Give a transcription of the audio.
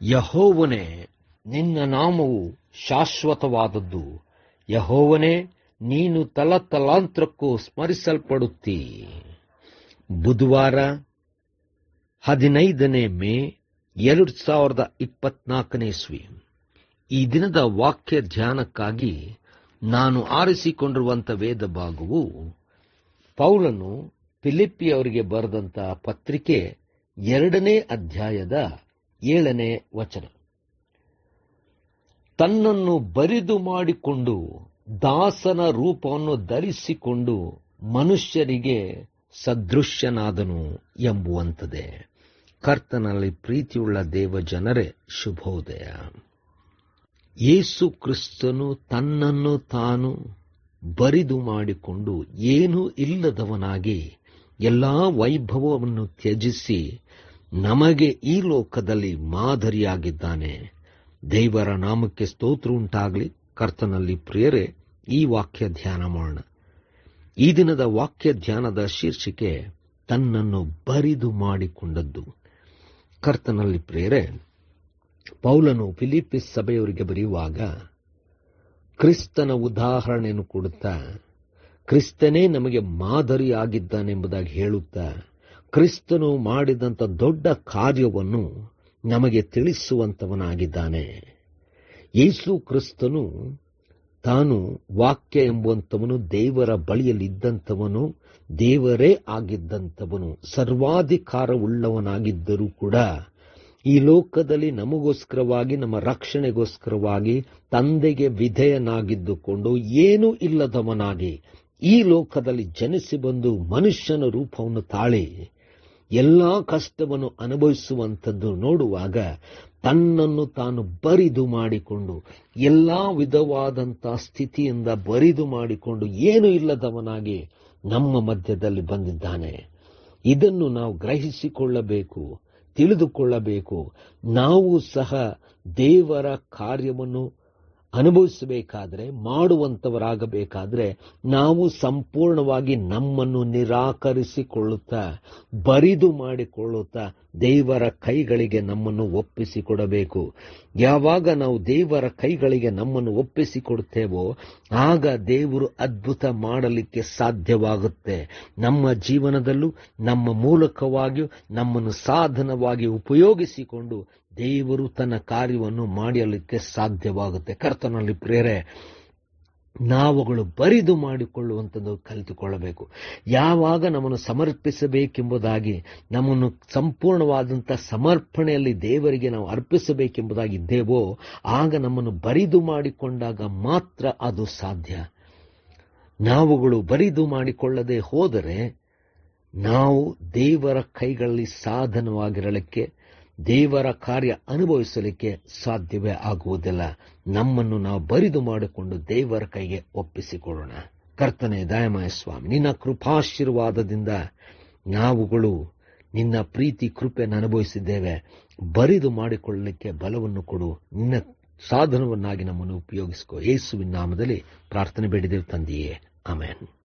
ಯೆಹೋವನೇ, ನಿನ್ನ ನಾಮವು ಶಾಶ್ವತವಾದದ್ದು. ಯೆಹೋವನೇ, ನೀನು ತಲತಲಾಂತರಕ್ಕೂ ಸ್ಮರಿಸಲ್ಪಡುತ್ತೀ. ಬುಧವಾರ 15 ಮೇ 2024 ಇಸ್ವಿ. ಈ ದಿನದ ವಾಕ್ಯ ಧ್ಯಾನಕ್ಕಾಗಿ ನಾನು ಆರಿಸಿಕೊಂಡಿರುವಂಥ ವೇದ ಭಾಗವು ಪೌಲನು ಫಿಲಿಪ್ಪಿಯವರಿಗೆ ಬರೆದಂಥ ಪತ್ರಿಕೆ 2ನೇ ಅಧ್ಯಾಯದ 7ನೇ ವಚನ. ತನ್ನನ್ನು ಬರಿದು ಮಾಡಿಕೊಂಡು ದಾಸನ ರೂಪವನ್ನು ಧರಿಸಿಕೊಂಡು ಮನುಷ್ಯರಿಗೆ ಸದೃಶ್ಯನಾದನು ಎಂಬುವಂಥದ್ದೇ. ಕರ್ತನಲ್ಲಿ ಪ್ರೀತಿಯುಳ್ಳ ದೇವ ಜನರೇ, ಶುಭೋದಯ. ಯೇಸು ಕ್ರಿಸ್ತನು ತನ್ನನ್ನು ತಾನು ಬರಿದು ಮಾಡಿಕೊಂಡು ಏನೂ ಇಲ್ಲದವನಾಗಿ ಎಲ್ಲಾ ವೈಭವವನ್ನು ತ್ಯಜಿಸಿ ನಮಗೆ ಈ ಲೋಕದಲ್ಲಿ ಮಾದರಿಯಾಗಿದ್ದಾನೆ. ದೇವರ ನಾಮಕ್ಕೆ ಸ್ತೋತ್ರ ಉಂಟಾಗಲಿ. ಕರ್ತನಲ್ಲಿ ಪ್ರಿಯರೇ, ಈ ವಾಕ್ಯ ಧ್ಯಾನ ಮಾಡೋಣ. ಈ ದಿನದ ವಾಕ್ಯ ಧ್ಯಾನದ ಶೀರ್ಷಿಕೆ ತನ್ನನ್ನು ಬರಿದು ಮಾಡಿಕೊಂಡದ್ದು. ಕರ್ತನಲ್ಲಿ ಪ್ರಿಯರೇ, ಪೌಲನು ಫಿಲಿಪ್ಪೀಸ್ ಸಭೆಯವರಿಗೆ ಬರೆಯುವಾಗ ಕ್ರಿಸ್ತನ ಉದಾಹರಣೆಯನ್ನು ಕೊಡುತ್ತಾ ಕ್ರಿಸ್ತನೇ ನಮಗೆ ಮಾದರಿಯಾಗಿದ್ದಾನೆಂಬುದಾಗಿ ಹೇಳುತ್ತಾ ಕ್ರಿಸ್ತನು ಮಾಡಿದಂಥ ದೊಡ್ಡ ಕಾರ್ಯವನ್ನು ನಮಗೆ ತಿಳಿಸುವಂತವನಾಗಿದ್ದಾನೆ. ಯೇಸು ಕ್ರಿಸ್ತನು ತಾನು ವಾಕ್ಯ ಎಂಬುವಂಥವನು, ದೇವರ ಬಳಿಯಲ್ಲಿದ್ದಂಥವನು, ದೇವರೇ ಆಗಿದ್ದಂಥವನು, ಸರ್ವಾಧಿಕಾರವುಳ್ಳವನಾಗಿದ್ದರೂ ಕೂಡ ಈ ಲೋಕದಲ್ಲಿ ನಮಗೋಸ್ಕರವಾಗಿ, ನಮ್ಮ ರಕ್ಷಣೆಗೋಸ್ಕರವಾಗಿ ತಂದೆಗೆ ವಿಧೇಯನಾಗಿದ್ದುಕೊಂಡು ಏನೂ ಇಲ್ಲದವನಾಗಿ ಈ ಲೋಕದಲ್ಲಿ ಜನಿಸಿ ಬಂದು ಮನುಷ್ಯನ ರೂಪವನ್ನು ತಾಳಿ ಎಲ್ಲಾ ಕಷ್ಟವನ್ನು ಅನುಭವಿಸುವಂಥದ್ದು ನೋಡುವಾಗ ತನ್ನನ್ನು ತಾನು ಬರಿದು ಮಾಡಿಕೊಂಡು ಎಲ್ಲಾ ವಿಧವಾದಂಥ ಸ್ಥಿತಿಯಿಂದ ಬರಿದು ಮಾಡಿಕೊಂಡು ಏನೂ ಇಲ್ಲದವನಾಗಿ ನಮ್ಮ ಮಧ್ಯದಲ್ಲಿ ಬಂದಿದ್ದಾನೆ. ಇದನ್ನು ನಾವು ಗ್ರಹಿಸಿಕೊಳ್ಳಬೇಕು, ತಿಳಿದುಕೊಳ್ಳಬೇಕು. ನಾವು ಸಹ ದೇವರ ಕಾರ್ಯವನ್ನು ಅನುಭವಿಸಬೇಕಾದ್ರೆ, ಮಾಡುವಂಥವರಾಗಬೇಕಾದ್ರೆ ನಾವು ಸಂಪೂರ್ಣವಾಗಿ ನಮ್ಮನ್ನು ನಿರಾಕರಿಸಿಕೊಳ್ಳುತ್ತಾ, ಬರಿದು ಮಾಡಿಕೊಳ್ಳುತ್ತಾ ದೇವರ ಕೈಗಳಿಗೆ ನಮ್ಮನ್ನು ಒಪ್ಪಿಸಿಕೊಡಬೇಕು. ಯಾವಾಗ ನಾವು ದೇವರ ಕೈಗಳಿಗೆ ನಮ್ಮನ್ನು ಒಪ್ಪಿಸಿಕೊಡುತ್ತೇವೋ ಆಗ ದೇವರು ಅದ್ಭುತ ಮಾಡಲಿಕ್ಕೆ ಸಾಧ್ಯವಾಗುತ್ತೆ. ನಮ್ಮ ಜೀವನದಲ್ಲೂ ನಮ್ಮ ಮೂಲಕವಾಗಿಯೂ ನಮ್ಮನ್ನು ಸಾಧನವಾಗಿ ಉಪಯೋಗಿಸಿಕೊಂಡು ದೇವರು ತನ್ನ ಕಾರ್ಯವನ್ನು ಮಾಡಲಿಕ್ಕೆ ಸಾಧ್ಯವಾಗುತ್ತೆ. ಕರ್ತನಲ್ಲಿ ಪ್ರಿಯರೇ, ನಾವುಗಳು ಬರಿದು ಮಾಡಿಕೊಳ್ಳುವಂಥದ್ದು ಕಲಿತುಕೊಳ್ಳಬೇಕು. ಯಾವಾಗ ನಮ್ಮನ್ನು ಸಮರ್ಪಿಸಬೇಕೆಂಬುದಾಗಿ, ನಮ್ಮನ್ನು ಸಂಪೂರ್ಣವಾದಂಥ ಸಮರ್ಪಣೆಯಲ್ಲಿ ದೇವರಿಗೆ ನಾವು ಅರ್ಪಿಸಬೇಕೆಂಬುದಾಗಿದ್ದೇವೋ ಆಗ ನಮ್ಮನ್ನು ಬರಿದು ಮಾಡಿಕೊಂಡಾಗ ಮಾತ್ರ ಅದು ಸಾಧ್ಯ. ನಾವುಗಳು ಬರಿದು ಮಾಡಿಕೊಳ್ಳದೆ ಹೋದರೆ ನಾವು ದೇವರ ಕೈಗಳಲ್ಲಿ ಸಾಧನವಾಗಿರಲಿಕ್ಕೆ, ದೇವರ ಕಾರ್ಯ ಅನುಭವಿಸಲಿಕ್ಕೆ ಸಾಧ್ಯವೇ ಆಗುವುದಿಲ್ಲ. ನಮ್ಮನ್ನು ನಾವು ಬರಿದು ಮಾಡಿಕೊಂಡು ದೇವರ ಕೈಗೆ ಒಪ್ಪಿಸಿಕೊಳ್ಳೋಣ. ಕರ್ತನೇ, ದಯಮಯ ಸ್ವಾಮಿ, ನಿನ್ನ ಕೃಪಾಶೀರ್ವಾದದಿಂದ ನಾವುಗಳು ನಿನ್ನ ಪ್ರೀತಿ ಕೃಪೆಯನ್ನು ಅನುಭವಿಸಿದ್ದೇವೆ. ಬರಿದು ಮಾಡಿಕೊಳ್ಳಲಿಕ್ಕೆ ಬಲವನ್ನು ಕೊಡು. ನಿನ್ನ ಸಾಧನವನ್ನಾಗಿ ನಮ್ಮನ್ನು ಉಪಯೋಗಿಸಿಕೊ. ಯೇಸುವಿನ ನಾಮದಲ್ಲಿ ಪ್ರಾರ್ಥನೆ ಬೇಡಿದೆವು ತಂದೆಯೇ, ಆಮೆನ್.